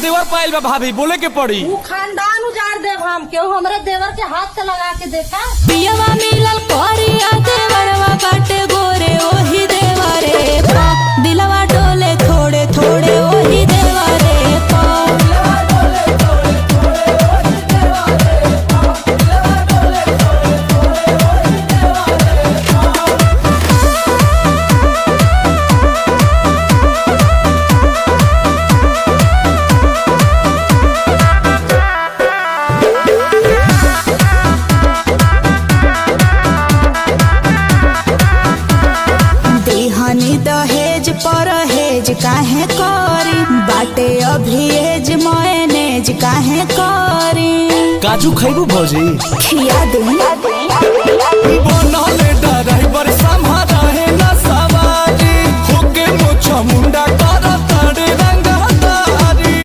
देवर पाइल बा भाभी बोले के पड़ी। वो खानदान उजाड़ देव हम क्यों हमारे देवर के हाथ से लगा के देखा। पियवा मिलल कोरिया देवरवा बाटे गोरे ओही देवरे पा दिलवा डोले थोड़े थोड़े ओही देवरे पा। दहेज परहेज काहे करी बाटे अभी एज मैनेज काहे करी। काजू खैबू भौजी खिया दे बनले ड्राइवर संभारा है ना सवारी होके मोछा मुंडा